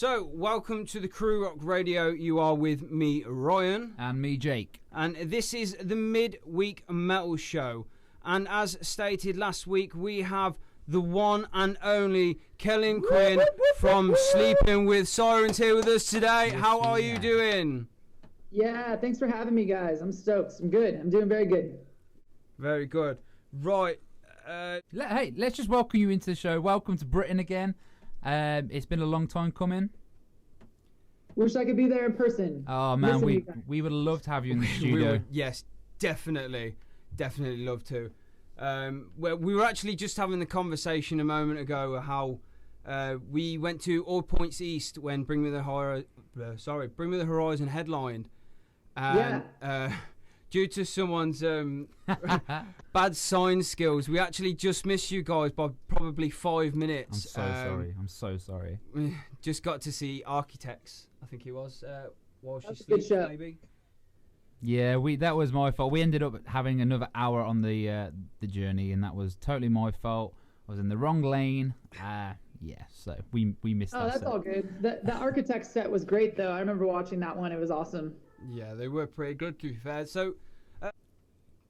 So, welcome to the Crew Rock Radio. You are with me, Ryan. And me, Jake. And this is the Midweek Metal Show. And as stated last week, we have the one and only Kellin Quinn from Sleeping With Sirens here with us today. How are you doing? Yeah, thanks for having me, guys. I'm stoked. I'm good. I'm doing very good. Very good. Right. Hey, let's just welcome you into the show. Welcome to Britain again. It's been a long time coming. Wish I could be there in person. Oh man, we would love to have you in the studio. Yes, definitely love to. We were actually just having the conversation a moment ago how we went to All Points East when Bring Me the Horizon headlined, and due to someone's bad sign skills, we actually just missed you guys by probably 5 minutes. I'm so sorry. Just got to see Architects, I think he was, while she sleeps, maybe. Yeah, that was my fault. We ended up having another hour on the journey, and that was totally my fault. I was in the wrong lane. So we missed that. Oh, that's all good. The Architects set was great, though. I remember watching that one. It was awesome. Yeah, they were pretty good, to be fair. So,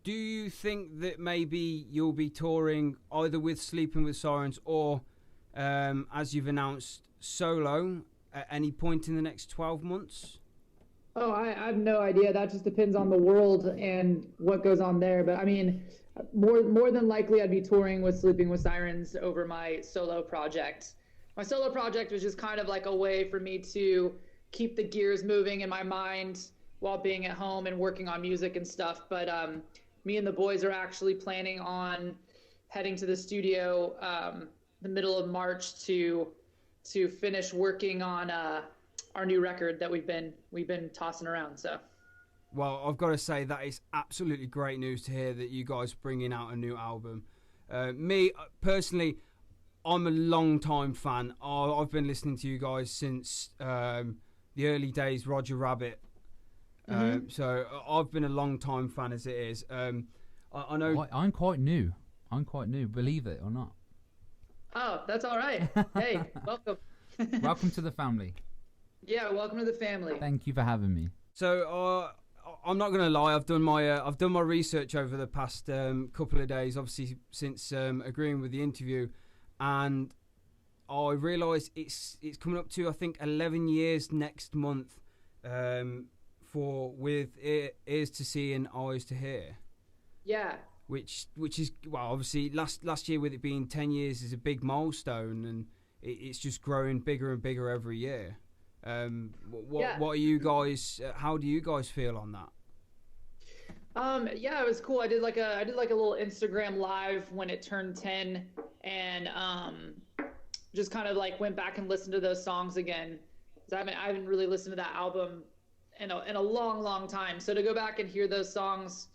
do you think that maybe you'll be touring either with Sleeping With Sirens or, as you've announced, solo at any point in the next 12 months? Oh, I have no idea. That just depends on the world and what goes on there. But, I mean, more than likely I'd be touring with Sleeping With Sirens over my solo project. My solo project was just kind of like a way for me to keep the gears moving in my mind while being at home and working on music and stuff. But me and the boys are actually planning on heading to the studio the middle of March to finish working on our new record that we've been tossing around. So, well, I've got to say that is absolutely great news to hear that you guys bringing out a new album. Me personally, I'm a long-time fan. I've been listening to you guys since the early days, Roger Rabbit. So I've been a long-time fan as it is. I know I'm quite new. Believe it or not. Oh, that's all right. Hey, welcome. Welcome to the family. Yeah, welcome to the family. Thank you for having me. So I'm not going to lie. I've done my research over the past couple of days, obviously since agreeing with the interview, and I realised it's coming up to, I think, 11 years next month with Ears to See and Eyes to Hear. Yeah. Which is, well, obviously last year with it being 10 years is a big milestone, and it's just growing bigger and bigger every year. What are you guys? How do you guys feel on that? Yeah, it was cool. I did like a little Instagram live when it turned 10, and just kind of like went back and listened to those songs again. So I haven't really listened to that album in a long time. So to go back and hear those songs,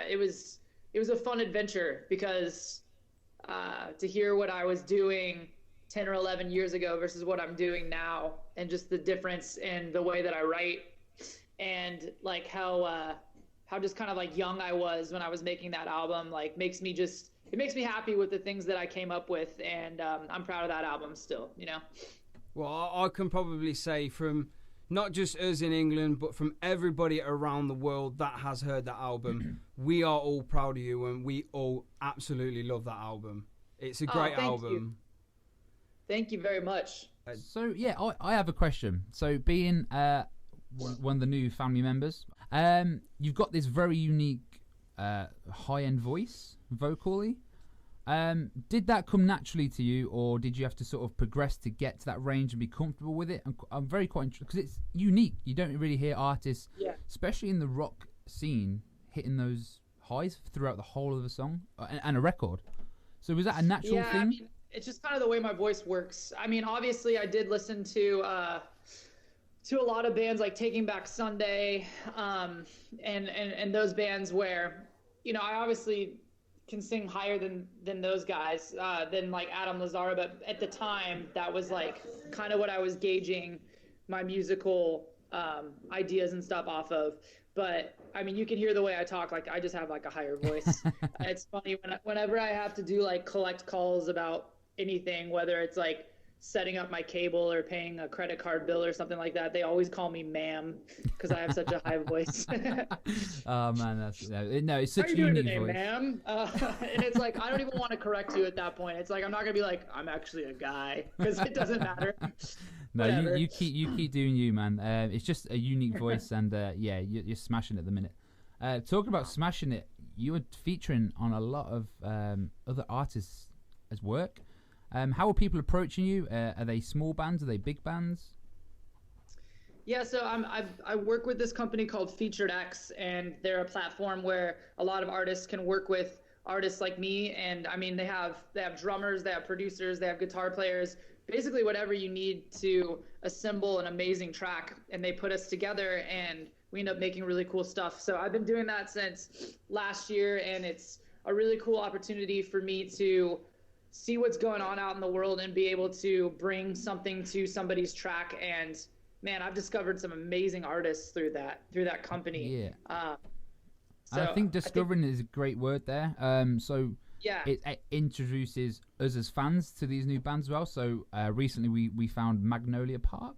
it was a fun adventure, because to hear what I was doing 10 or 11 years ago versus what I'm doing now, and just the difference in the way that I write, and like how just kind of like young I was when I was making that album, like makes me happy with the things that I came up with, and I'm proud of that album still, you know. Well, I can probably say from not just us in England, but from everybody around the world that has heard that album, we are all proud of you, and we all absolutely love that album. It's a great album. Thank you very much. So, yeah, I have a question. So, being one of the new family members, you've got this very unique high-end voice, vocally. Did that come naturally to you, or did you have to sort of progress to get to that range and be comfortable with it? I'm very quite interested, because it's unique. You don't really hear artists, especially in the rock scene, hitting those highs throughout the whole of a song and a record. So was that a natural thing? I mean, it's just kind of the way my voice works. I mean, obviously, I did listen to a lot of bands like Taking Back Sunday, and those bands where, you know, I obviously can sing higher than those guys, than like Adam Lazzara, but at the time that was like kind of what I was gauging my musical ideas and stuff off of. But I mean, you can hear the way I talk, like I just have like a higher voice. It's funny whenever I have to do like collect calls about anything, whether it's like setting up my cable or paying a credit card bill or something like that, they always call me ma'am because I have such a high voice. Oh man, no, it's such How are a you doing unique today, voice. ma'am? And it's like, I don't even want to correct you at that point. It's like, I'm not gonna be like, I'm actually a guy, because it doesn't matter. No, you keep doing you, man. It's just a unique voice, and yeah, you're smashing it at the minute. Talking about smashing it, you were featuring on a lot of other artists' as work. How are people approaching you? Are they small bands? Are they big bands? Yeah, so I work with this company called Featured X, and they're a platform where a lot of artists can work with artists like me. And I mean, they have drummers, they have producers, they have guitar players, basically whatever you need to assemble an amazing track. And they put us together, and we end up making really cool stuff. So I've been doing that since last year, and it's a really cool opportunity for me to see what's going on out in the world and be able to bring something to somebody's track. And man, I've discovered some amazing artists through that company. Yeah. So I think discovering is a great word there. So yeah, it introduces us as fans to these new bands as well. So recently we found Magnolia Park.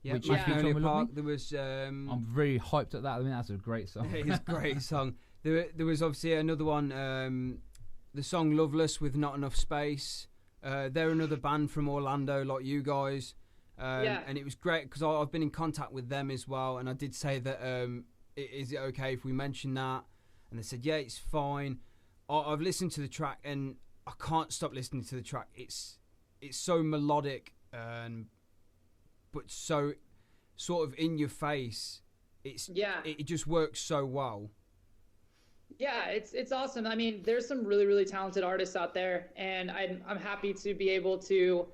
Yeah, which Magnolia Park. There was. I'm very hyped at that. I mean, that's a great song. It's a great song. There was obviously another one. The song "Loveless" with Not Enough Space. They're another band from Orlando, like you guys. And it was great because I've been in contact with them as well, and I did say that is it okay if we mention that, and they said yeah, it's fine. I've listened to the track and I can't stop listening to the track. It's so melodic but so sort of in your face. It just works so well. Yeah, it's awesome. I mean, there's some really, really talented artists out there, and I'm happy to be able to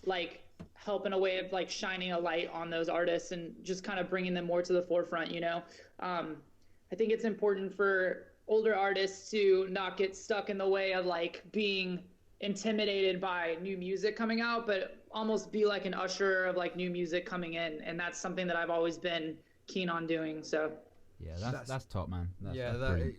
like help in a way of like shining a light on those artists and just kind of bringing them more to the forefront, you know. I think it's important for older artists to not get stuck in the way of like being intimidated by new music coming out, but almost be like an usher of like new music coming in, and that's something that I've always been keen on doing. So yeah, that's top, man.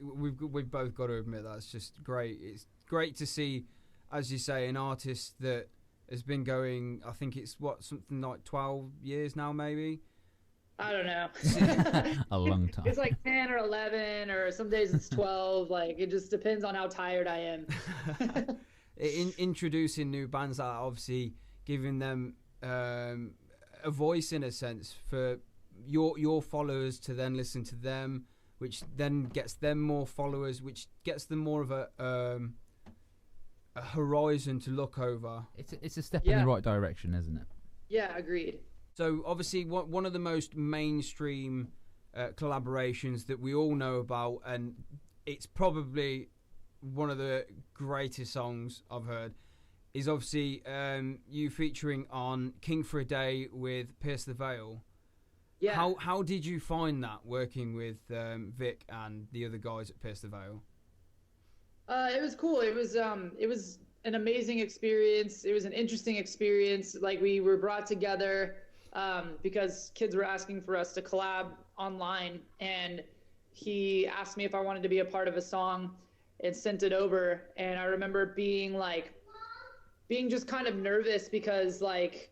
We've both got to admit that's just great. It's great to see, as you say, an artist that has been going, I think it's something like 12 years now, maybe. I don't know. A long time. It's like 10 or 11, or some days it's 12. Like, it just depends on how tired I am. Introducing new bands, that are obviously giving them a voice in a sense for your followers to then listen to them, which then gets them more followers, which gets them more of a horizon to look over. It's a step in the right direction, isn't it? Yeah, agreed. So obviously one of the most mainstream collaborations that we all know about, and it's probably one of the greatest songs I've heard, is obviously you featuring on King for a Day with Pierce the Veil. Yeah. How did you find that, working with Vic and the other guys at Pierce the Veil? It was cool. It was an amazing experience. It was an interesting experience. Like, we were brought together because kids were asking for us to collab online, and he asked me if I wanted to be a part of a song and sent it over. And I remember being just kind of nervous because like,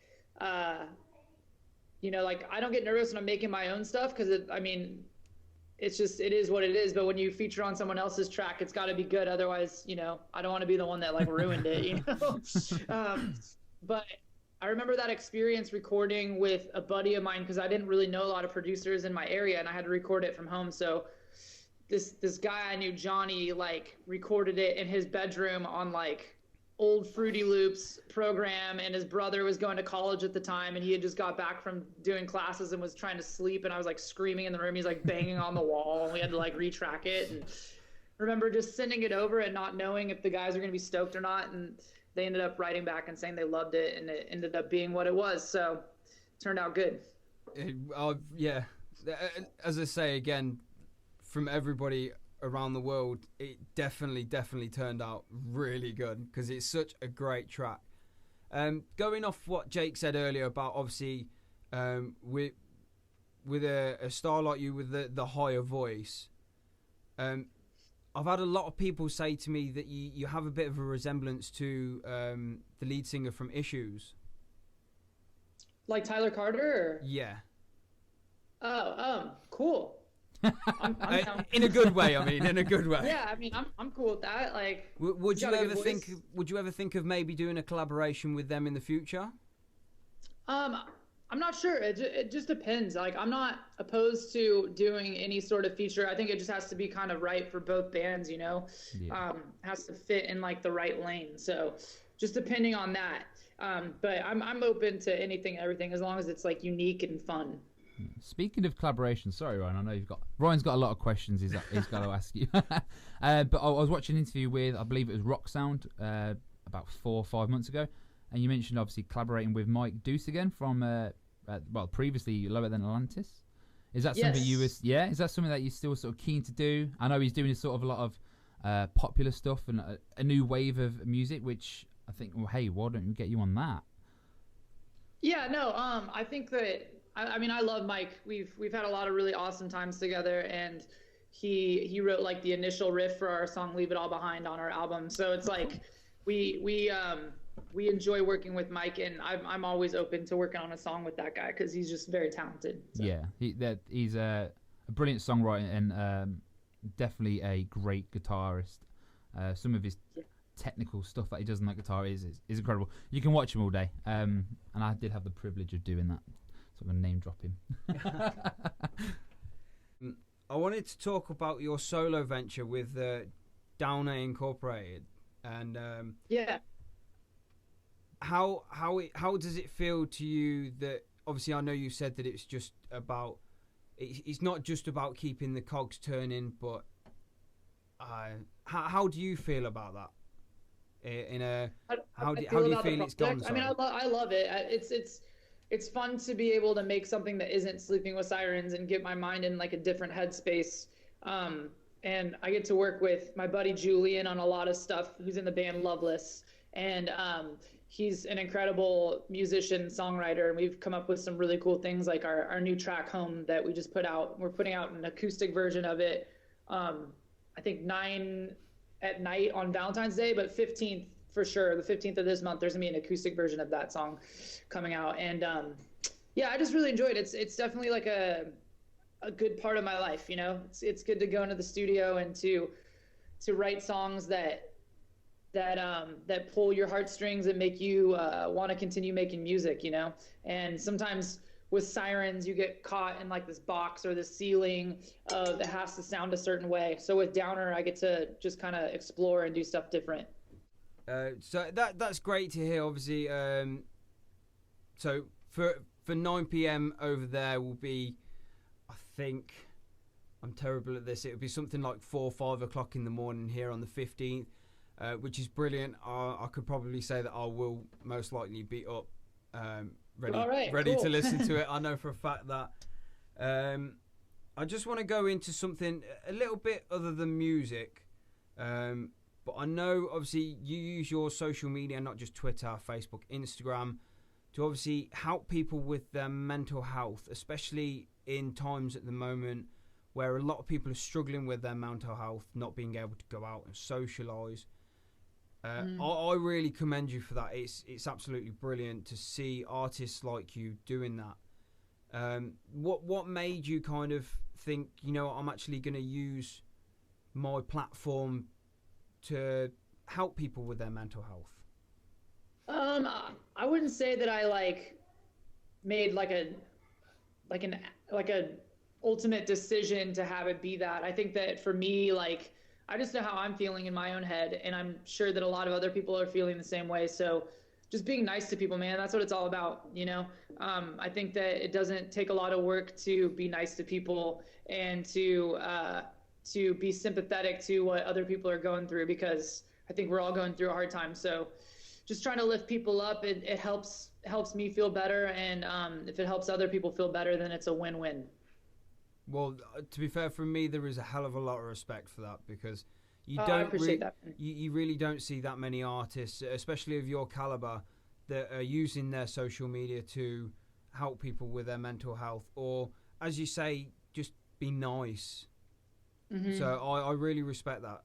you know, like, I don't get nervous when I'm making my own stuff because it is what it is. But when you feature on someone else's track, it's got to be good. Otherwise, you know, I don't want to be the one that like ruined it, you know? But I remember that experience recording with a buddy of mine because I didn't really know a lot of producers in my area, and I had to record it from home. So this guy I knew, Johnny, like recorded it in his bedroom on like old Fruity Loops program, and his brother was going to college at the time, and he had just got back from doing classes and was trying to sleep, and I was like screaming in the room. He's like banging on the wall, and we had to like retrack it. And I remember just sending it over and not knowing if the guys were going to be stoked or not, and they ended up writing back and saying they loved it, and it ended up being what it was. So it turned out good. Yeah, as I say again, from everybody around the world, it definitely turned out really good because it's such a great track. Going off what Jake said earlier about obviously with a star like you with the higher voice, I've had a lot of people say to me that you have a bit of a resemblance to the lead singer from Issues. Like Tyler Carter? Or? Yeah. Oh, cool. I'm down. In a good way, I mean, in a good way. Yeah, I mean, I'm cool with that. Like, Would he's you got a ever good think? voice. Would you ever think of maybe doing a collaboration with them in the future? Um, I'm not sure. It just depends. Like, I'm not opposed to doing any sort of feature. I think it just has to be kind of right for both bands, you know? Yeah. Has to fit in like the right lane. So just depending on that. But I'm open to anything, everything, as long as it's like unique and fun. Speaking of collaboration, sorry Ryan, I know Ryan's got a lot of questions he's got to ask you. But I was watching an interview with, I believe it was Rock Sound, about 4 or 5 months ago, and you mentioned obviously collaborating with Mike Deuce again from previously Lower Than Atlantis. Is that something Yes. is that something that you're still sort of keen to do? I know he's doing sort of a lot of popular stuff and a new wave of music, which I think, well, hey, why don't we get you on that? Yeah, no, I think that I mean I love Mike. We've had a lot of really awesome times together, and he wrote like the initial riff for our song "Leave It All Behind" on our album. So it's like we enjoy working with Mike, and I'm always open to working on a song with that guy because he's just very talented. So. Yeah, he's a brilliant songwriter and definitely a great guitarist. Some of his technical stuff that he does on that guitar is incredible. You can watch him all day, and I did have the privilege of doing that, so I'm going to name drop him. I wanted to talk about your solo venture with Downer Incorporated, and Yeah. how does it feel to you that obviously I know you said that it's just about it's not just about keeping the cogs turning, but how do you feel about that? How do you feel it's gone? I mean, I love it. It's fun to be able to make something that isn't Sleeping with Sirens and get my mind in like a different headspace. And I get to work with my buddy Julian on a lot of stuff, who's in the band Loveless, and he's an incredible musician, songwriter, and we've come up with some really cool things like our new track Home that we just put out. We're putting out an acoustic version of it. I think 9 at night on Valentine's Day, but 15th for sure, the 15th of this month, there's gonna be an acoustic version of that song coming out. And yeah, I just really enjoyed it. It's definitely like a good part of my life, you know. It's good to go into the studio and to write songs that pull your heartstrings and make you want to continue making music, you know. And sometimes with Sirens, you get caught in like this box or this ceiling of it has to sound a certain way. So with Downer, I get to just kind of explore and do stuff different. So that's great to hear. Obviously, so for 9 p.m. over there will be, I think, I'm terrible at this. It would be something like 4 or 5 o'clock in the morning here on the 15th, which is brilliant. I could probably say that I will most likely be up. Ready cool. to listen to it. I know for a fact that. I just want to go into something a little bit other than music, but I know obviously you use your social media, not just Twitter, Facebook, Instagram, to obviously help people with their mental health, especially in times at the moment where a lot of people are struggling with their mental health, not being able to go out and socialise. I really commend you for that. It's absolutely brilliant to see artists like you doing that. What made you kind of think, you know, I'm actually going to use my platform to help people with their mental health? I wouldn't say that I like made like a ultimate decision to have it be that. I think that for me, like, I just know how I'm feeling in my own head, and I'm sure that a lot of other people are feeling the same way. So just being nice to people, man, that's what it's all about, you know? I think that it doesn't take a lot of work to be nice to people and to be sympathetic to what other people are going through, because I think we're all going through a hard time. So just trying to lift people up, it helps me feel better. And if it helps other people feel better, then it's a win-win. Well, to be fair, from me, there is a hell of a lot of respect for that, because you I don't appreciate that. You really don't see that many artists, especially of your caliber, that are using their social media to help people with their mental health, or, as you say, just be nice. Mm-hmm. So I really respect that.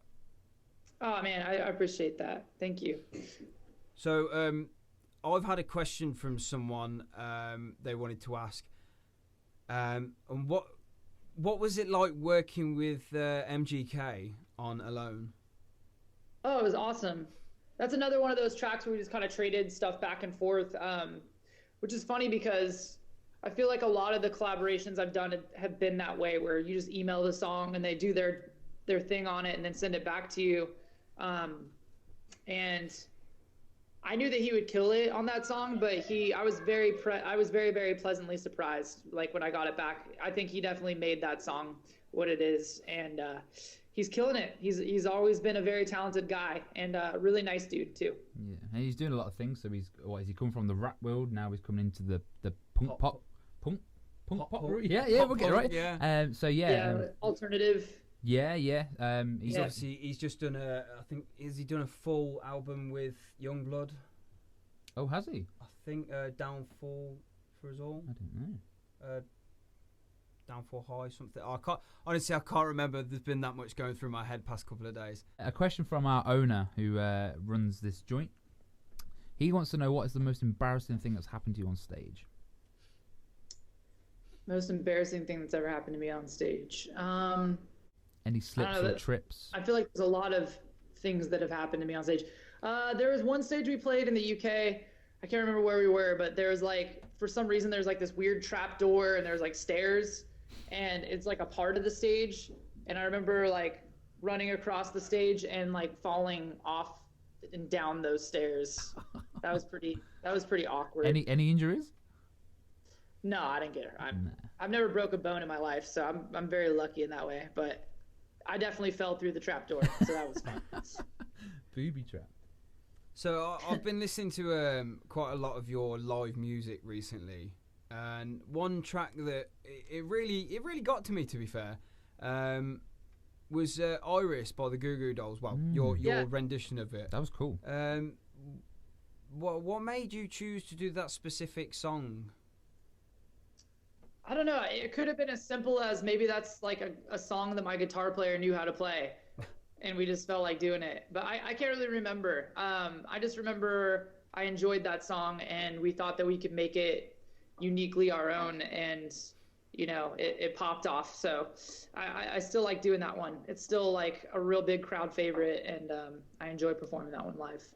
Oh man, I appreciate that. Thank you. So I've had a question from someone they wanted to ask. And what was it like working with MGK on Alone? Oh, it was awesome. That's another one of those tracks where we just kind of traded stuff back and forth, which is funny because I feel like a lot of the collaborations I've done have been that way, where you just email the song and they do their thing on it and then send it back to you. And I knew that he would kill it on that song, but I was very, very pleasantly surprised. Like when I got it back, I think he definitely made that song what it is, and he's killing it. He's always been a very talented guy and a really nice dude too. Yeah, and he's doing a lot of things. So has he come from the rap world? Now he's coming into the punk pop. Yeah, we'll get it right. Yeah. Alternative. Yeah. He's just done has he done a full album with Youngblood? Oh, has he? I think Downfall for Us All. I don't know. Downfall High, something. I can't remember. There's been that much going through my head past couple of days. A question from our owner who runs this joint. He wants to know, what is the most embarrassing thing that's happened to you on stage? Most embarrassing thing that's ever happened to me on stage. Any slips or trips? I feel like there's a lot of things that have happened to me on stage. There was one stage we played in the UK. I can't remember where we were, but there was like, for some reason, there's like this weird trap door and there's like stairs, and it's like a part of the stage. And I remember like running across the stage and like falling off and down those stairs. That was pretty awkward. Any injuries? No, I didn't get her. I've never broke a bone in my life, so I'm very lucky in that way. But I definitely fell through the trap door, so that was fun. Booby trap. So I've been listening to quite a lot of your live music recently, and one track that it really got to me, to be fair, was Iris by the Goo Goo Dolls. Well, your rendition of it. That was cool. What made you choose to do that specific song? I don't know. It could have been as simple as maybe that's like a song that my guitar player knew how to play, and we just felt like doing it. But I can't really remember. I just remember I enjoyed that song, and we thought that we could make it uniquely our own, and it popped off. So I still like doing that one. It's still like a real big crowd favorite, and I enjoy performing that one live.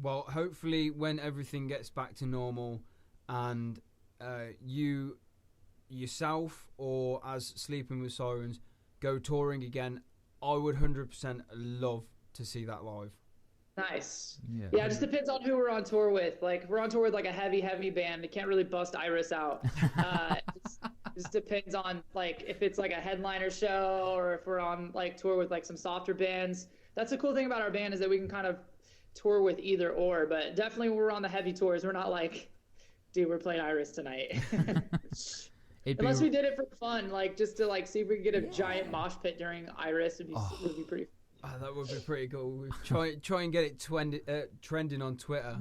Well, hopefully when everything gets back to normal and you yourself or as Sleeping With Sirens go touring again, I would 100% love to see that live. Nice. Yeah, it just depends on who we're on tour with. Like, if we're on tour with like a heavy band, it can't really bust Iris out. It just depends on like if it's like a headliner show or if we're on like tour with like some softer bands. That's the cool thing about our band, is that we can kind of tour with either or. But definitely when we're on the heavy tours, we're not like, dude, we're playing Iris tonight. Unless we did it for fun, like just to like see if we could get a giant mosh pit during Iris, would be pretty. That would be pretty cool. Try and get it trending on Twitter.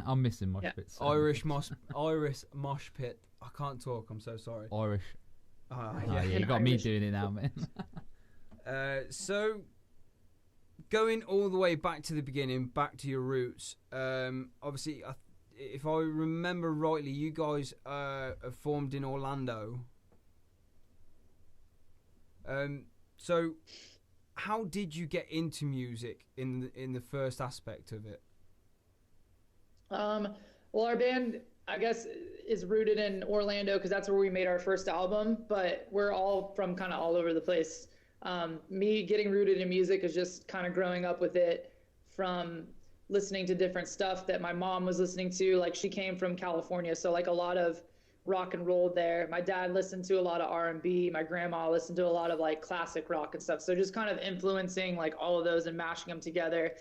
I'm missing mosh pits. So Irish mosh pit. I can't talk. I'm so sorry. Irish. Yeah, you got Irish. me doing it now, man. So going all the way back to the beginning, back to your roots. Obviously, if I remember rightly, you guys are formed in Orlando. So how did you get into music in the first aspect of it? Well, our band, I guess, is rooted in Orlando because that's where we made our first album, but we're all from kind of all over the place. Me getting rooted in music is just kind of growing up with it from listening to different stuff that my mom was listening to. Like, she came from California, so like a lot of rock and roll there. My dad listened to a lot of R&B. My grandma listened to a lot of like classic rock and stuff. So just kind of influencing like all of those and mashing them together.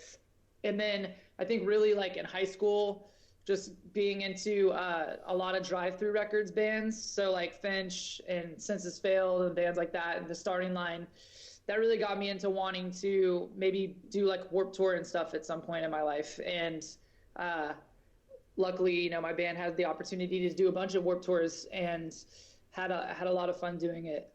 And then I think really like in high school, just being into a lot of drive-through records bands. So like Finch and Census Failed and bands like that, and the Starting Line. That really got me into wanting to maybe do like Warped Tour and stuff at some point in my life. And luckily, my band had the opportunity to do a bunch of Warped Tours and had a lot of fun doing it.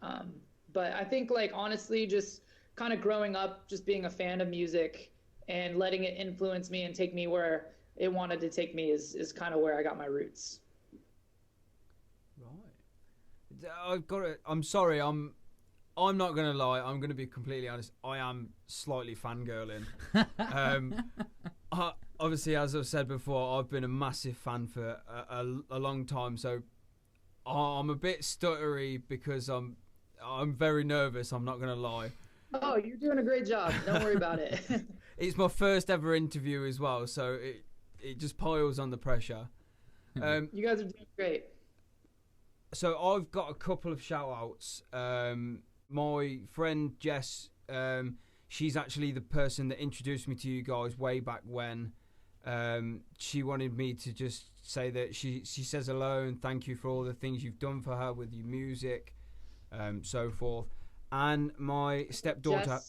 But I think like honestly, just kind of growing up, just being a fan of music and letting it influence me and take me where it wanted to take me is kind of where I got my roots. Right. I've got it. I'm sorry. I'm not gonna lie. I'm gonna be completely honest. I am slightly fangirling. Obviously, as I've said before, I've been a massive fan for a long time. So I'm a bit stuttery because I'm very nervous. I'm not gonna lie. Oh, you're doing a great job. Don't worry about it. It's my first ever interview as well, so it just piles on the pressure. You guys are doing great. So I've got a couple of shout outs. My friend Jess, she's actually the person that introduced me to you guys way back when. She wanted me to just say that she says hello and thank you for all the things you've done for her with your music, so forth. And my stepdaughter,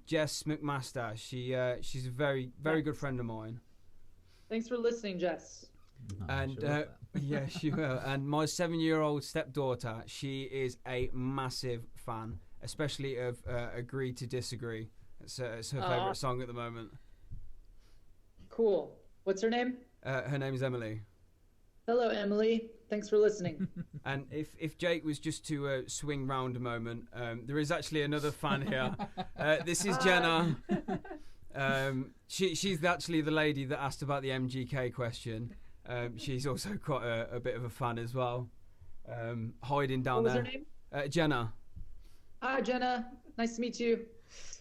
Jess McMaster, she's a very good friend of mine. Thanks for listening, Jess. And yeah, she will. And my 7-year-old stepdaughter, she is a massive fan, especially of Agree to Disagree. It's her favourite song at the moment. Cool. What's her name? Her name is Emily. Hello, Emily. Thanks for listening. And if Jake was just to swing round a moment, there is actually another fan here. This is Jenna. She's actually the lady that asked about the MGK question. She's also quite a bit of a fan as well. Hiding down there. What was her name? Jenna. Hi, Jenna. Nice to meet you.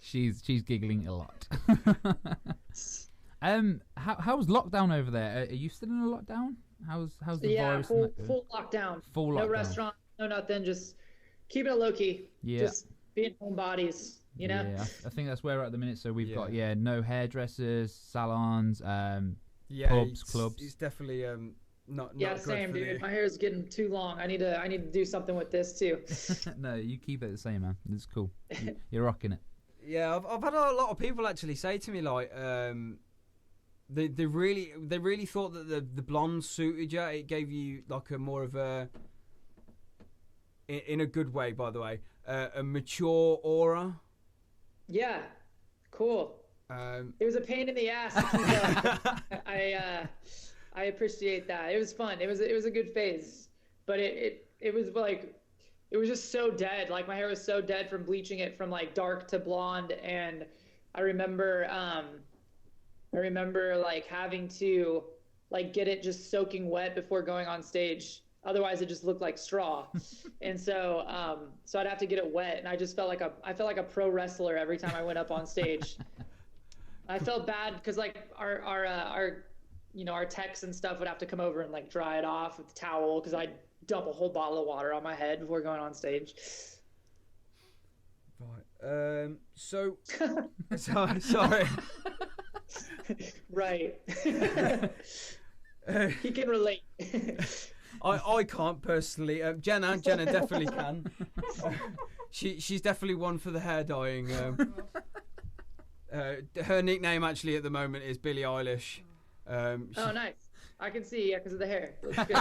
She's giggling a lot. How's lockdown over there? Are you still in a lockdown? How's the virus? Full lockdown. Full lockdown. No restaurant, no nothing. Just keeping it low key. Yeah. Just being homebodies. You know. Yeah, I think that's where we're at the minute. So we've got no hairdressers, salons, pubs, clubs. It's definitely not Yeah, good same, for dude. the... My hair is getting too long. I need to do something with this too. No, you keep it the same, man. It's cool. You're rocking it. Yeah, I've had a lot of people actually say to me like, they really thought that the blonde suited you. It gave you like a more of a, in a good way, by the way, a mature aura. Yeah, cool. It was a pain in the ass to keep up. I appreciate that. It was fun. It was a good phase, but it was like, it was just so dead. Like my hair was so dead from bleaching it from like dark to blonde, and I remember like having to like get it just soaking wet before going on stage. Otherwise it just looked like straw. And so I'd have to get it wet, and I just felt like a pro wrestler every time I went up on stage. I felt bad because like our techs and stuff would have to come over and like dry it off with the towel because I'd dump a whole bottle of water on my head before going on stage. Right. So sorry. Right. He can relate. I can't personally. Jenna definitely can. She's definitely one for the hair dyeing. Her nickname actually at the moment is Billie Eilish. Oh, nice. I can see, yeah, because of the hair. Looks good.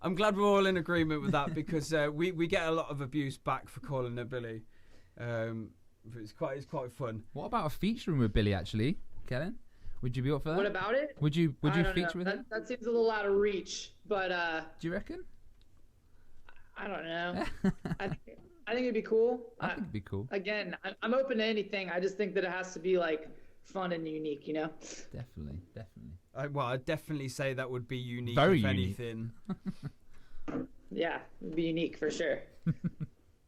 I'm glad we're all in agreement with that because we get a lot of abuse back for calling her Billie. It's quite fun. What about a featuring with Billie actually, Kellin? Would you be up for that? What about it? Would you feature with her? That seems a little out of reach, but do you reckon? I don't know. I think it'd be cool. I think it'd be cool. Again, I'm open to anything. I just think that it has to be like fun and unique, you know? Definitely. I'd definitely say that would be unique. Very if unique. Anything. Yeah, it'd be unique for sure.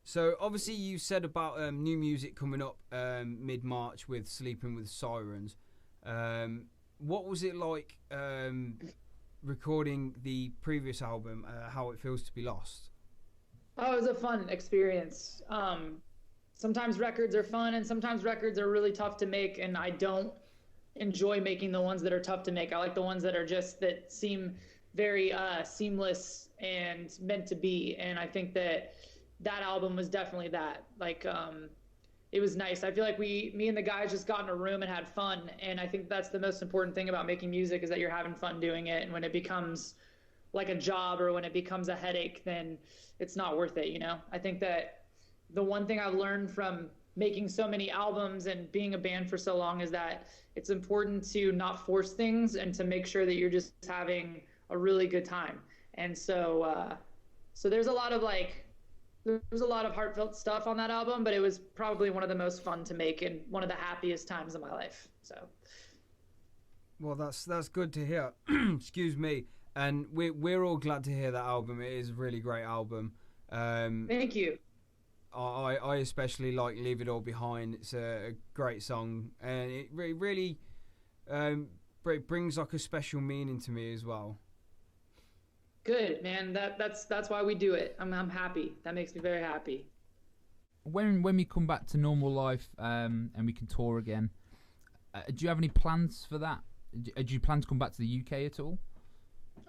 So obviously you said about new music coming up mid-March with Sleeping With Sirens. What was it like recording the previous album, How It Feels to Be Lost? Oh, it was a fun experience. Sometimes records are fun and sometimes records are really tough to make, and I don't enjoy making the ones that are tough to make. I like the ones that are that seem very seamless and meant to be, and I think that album was definitely that. Like it was nice. I feel like me and the guys just got in a room and had fun, and I think that's the most important thing about making music is that you're having fun doing it, and when it becomes like a job or when it becomes a headache, then it's not worth it, you know? I think that the one thing I've learned from making so many albums and being a band for so long is that it's important to not force things and to make sure that you're just having a really good time. And so there's a lot of heartfelt stuff on that album, but it was probably one of the most fun to make and one of the happiest times of my life. So, well, that's good to hear. Excuse me, and we're all glad to hear that album. It is a really great album. Thank you. I especially like "Leave It All Behind." It's a great song, and it really brings like a special meaning to me as well. Good, man. That's why we do it. I'm happy. That makes me very happy. When we come back to normal life and we can tour again, do you have any plans for that? Do you plan to come back to the UK at all?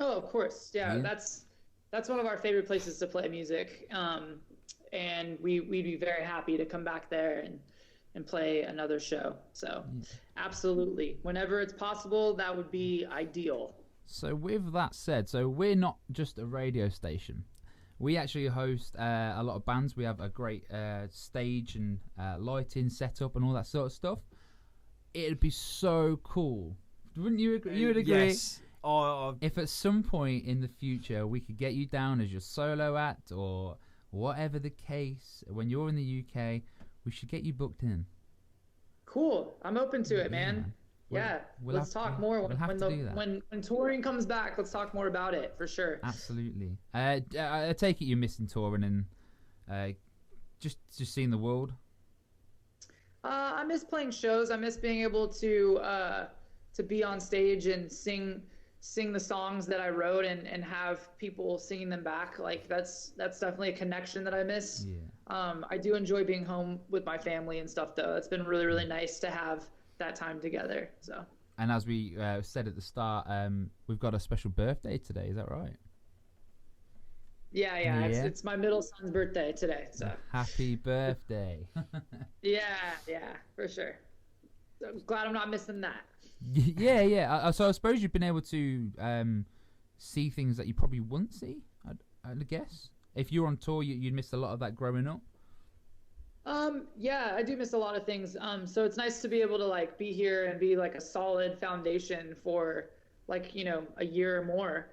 Oh, of course. Yeah. That's one of our favorite places to play music. And we'd be very happy to come back there and play another show. So absolutely. Whenever it's possible, that would be ideal. So with that said, so we're not just a radio station. We actually host a lot of bands. We have a great stage and lighting setup and all that sort of stuff. It'd be so cool. Wouldn't you agree? You would agree? Yes. If at some point in the future we could get you down as your solo act or whatever the case, when you're in the UK, we should get you booked in. Cool. I'm open to it, man. Let's talk more when touring comes back. Let's talk more about it for sure. Absolutely. I take it you're missing touring and just seeing the world. I miss playing shows. I miss being able to be on stage and sing the songs that I wrote and have people singing them back. Like that's definitely a connection that I miss. Yeah. I do enjoy being home with my family and stuff though. It's been really, really nice to have that time together. So. And as we said at the start, we've got a special birthday today. Is that right? Yeah. It's my middle son's birthday today. So. Happy birthday. Yeah, for sure. So I'm glad I'm not missing that. Yeah. So I suppose you've been able to see things that you probably wouldn't see, I'd guess. If you were on tour, you'd miss a lot of that growing up. Yeah, I do miss a lot of things. So it's nice to be able to like be here and be like a solid foundation for like, a year or more.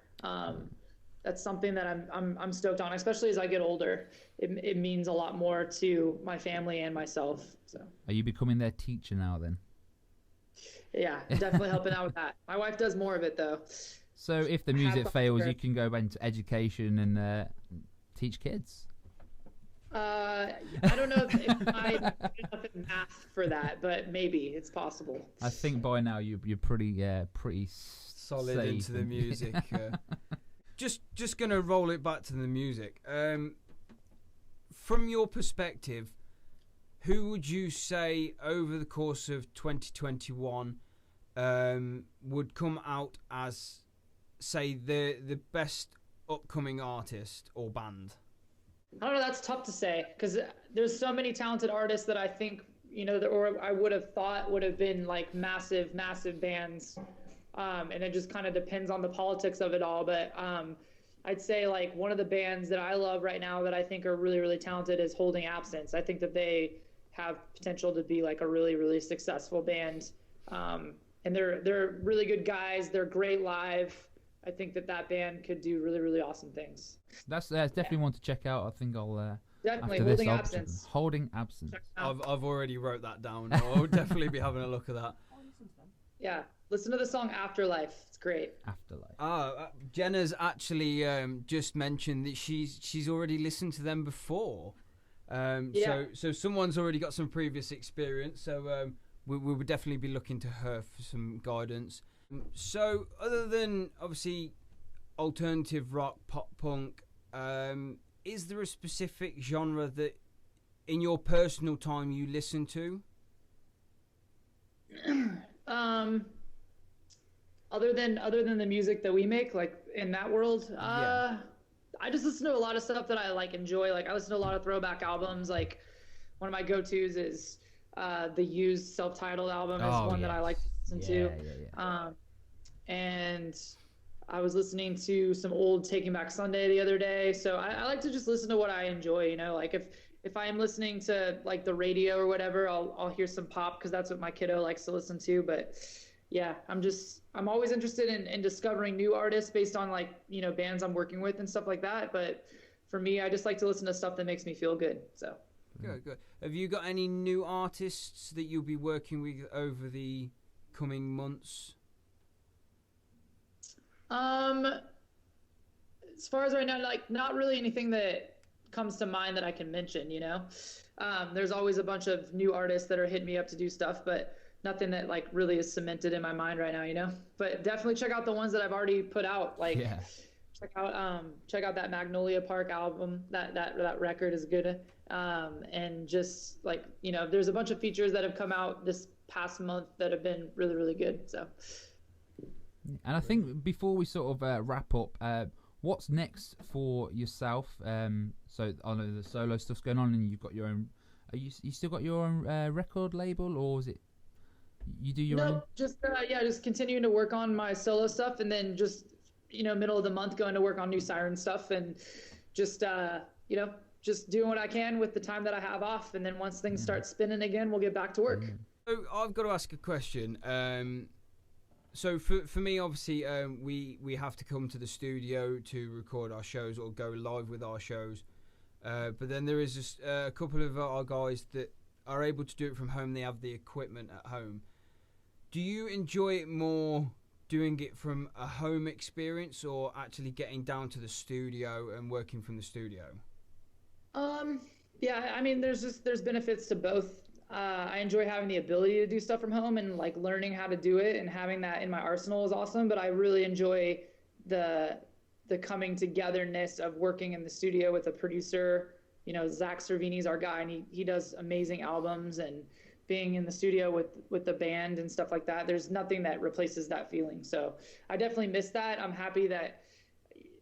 That's something that I'm stoked on, especially as I get older. It means a lot more to my family and myself. So. Are you becoming their teacher now then? Yeah, definitely helping out with that. My wife does more of it though. So if the music fails, you can go into education and teach kids. I don't know if I do enough in math for that, but maybe it's possible. I think by now you're pretty solid safe into the music. Just gonna roll it back to the music. From your perspective, who would you say over the course of 2021 would come out as, say, the best upcoming artist or band? I don't know. That's tough to say because there's so many talented artists that I think, or I would have thought would have been like massive bands. And it just kind of depends on the politics of it all. But I'd say like one of the bands that I love right now that I think are really, really talented is Holding Absence. I think that they have potential to be like a really, really successful band. And they're really good guys. They're great live. I think that band could do really, really awesome things. That's definitely one to check out. I think I'll definitely Holding Absence. Holding Absence. I've already wrote that down. I'll definitely be having a look at that. Yeah, listen to the song Afterlife. It's great. Afterlife. Jenna's actually just mentioned that she's already listened to them before. So someone's already got some previous experience. So we would definitely be looking to her for some guidance. So other than obviously alternative rock, pop punk, is there a specific genre that in your personal time you listen to? Other than the music that we make, like in that world, I just listen to a lot of stuff that I like enjoy. Like I listen to a lot of throwback albums. Like one of my go-tos is the Used self-titled album is one that I like to listen to. And I was listening to some old Taking Back Sunday the other day. So I like to just listen to what I enjoy, like if if I am listening to like the radio or whatever, I'll hear some pop because that's what my kiddo likes to listen to. But yeah, I'm always interested in discovering new artists based on like, you know, bands I'm working with and stuff like that. But for me, I just like to listen to stuff that makes me feel good. So good. Have you got any new artists that you'll be working with over the coming months? As far as right now, like not really anything that comes to mind that I can mention, you know. There's always a bunch of new artists that are hitting me up to do stuff, but nothing that like really is cemented in my mind right now, you know. But definitely check out the ones that I've already put out. Like check out that Magnolia Park album. That record is good. And just like, you know, there's a bunch of features that have come out this past month that have been really, really good. So. And I think before we sort of wrap up, what's next for yourself? So I know the solo stuff's going on, and you've got your own. You still got your own record label, or is it you do your own? No, just continuing to work on my solo stuff, and then just, you know, middle of the month going to work on new Siren stuff, and just you know, just doing what I can with the time that I have off, and then once things start spinning again, we'll get back to work. So I've got to ask a question. So for me, obviously, we have to come to the studio to record our shows or go live with our shows. But then there is just a couple of our guys that are able to do it from home. They have the equipment at home. Do you enjoy it more doing it from a home experience or actually getting down to the studio and working from the studio? Yeah, I mean, there's benefits to both. I enjoy having the ability to do stuff from home and like learning how to do it, and having that in my arsenal is awesome. But I really enjoy the coming togetherness of working in the studio with a producer. You know, Zach Cervini's our guy, and he does amazing albums, and being in the studio with the band and stuff like that, there's nothing that replaces that feeling. So I definitely miss that. I'm happy that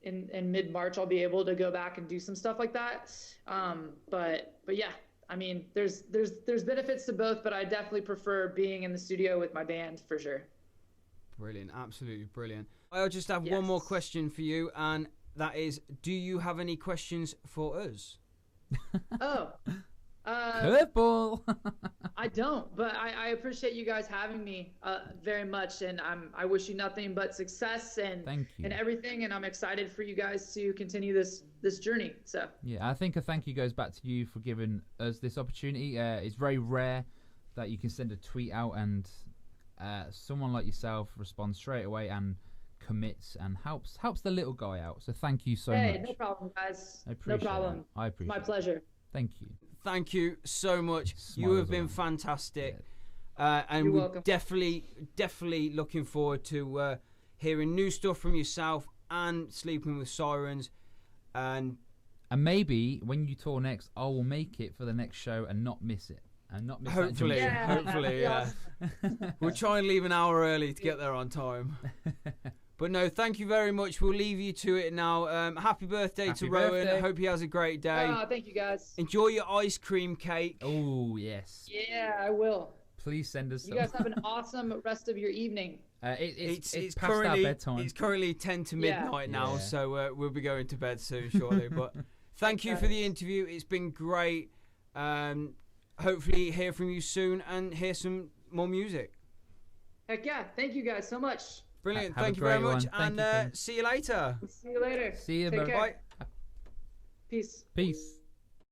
in mid-March I'll be able to go back and do some stuff like that. But yeah, I mean, there's benefits to both, but I definitely prefer being in the studio with my band for sure. Brilliant, absolutely brilliant. I'll just have one more question for you, and that is, do you have any questions for us? Curveball. I don't, but I appreciate you guys having me very much, and I wish you nothing but success and thank you. And everything, and I'm excited for you guys to continue this journey. So yeah, I think a thank you goes back to you for giving us this opportunity. It's very rare that you can send a tweet out and someone like yourself responds straight away and commits and helps the little guy out. So thank you so much. Hey, no problem, guys. No problem. I appreciate it. My pleasure. Thank you. Thank you so much. You have been fantastic. And You're we're welcome. definitely looking forward to hearing new stuff from yourself and Sleeping with Sirens. And maybe when you tour next, I will make it for the next show and not miss it. And not miss hopefully, that hopefully, yeah. We'll try and leave an hour early to get there on time. But no, thank you very much. We'll leave you to it now. Happy birthday to Rowan. I hope he has a great day. Thank you, guys. Enjoy your ice cream cake. Oh, yes. Yeah, I will. Please send us some. You guys have an awesome rest of your evening. It's past currently, our bedtime. It's currently 10 to midnight now, so we'll be going to bed soon, shortly. But thank you for the interview. It's been great. Hopefully hear from you soon and hear some more music. Heck yeah. Thank you guys so much. Brilliant. Thank you very much. And see you later. See you later. See you. Take care. Bye. Peace. Peace.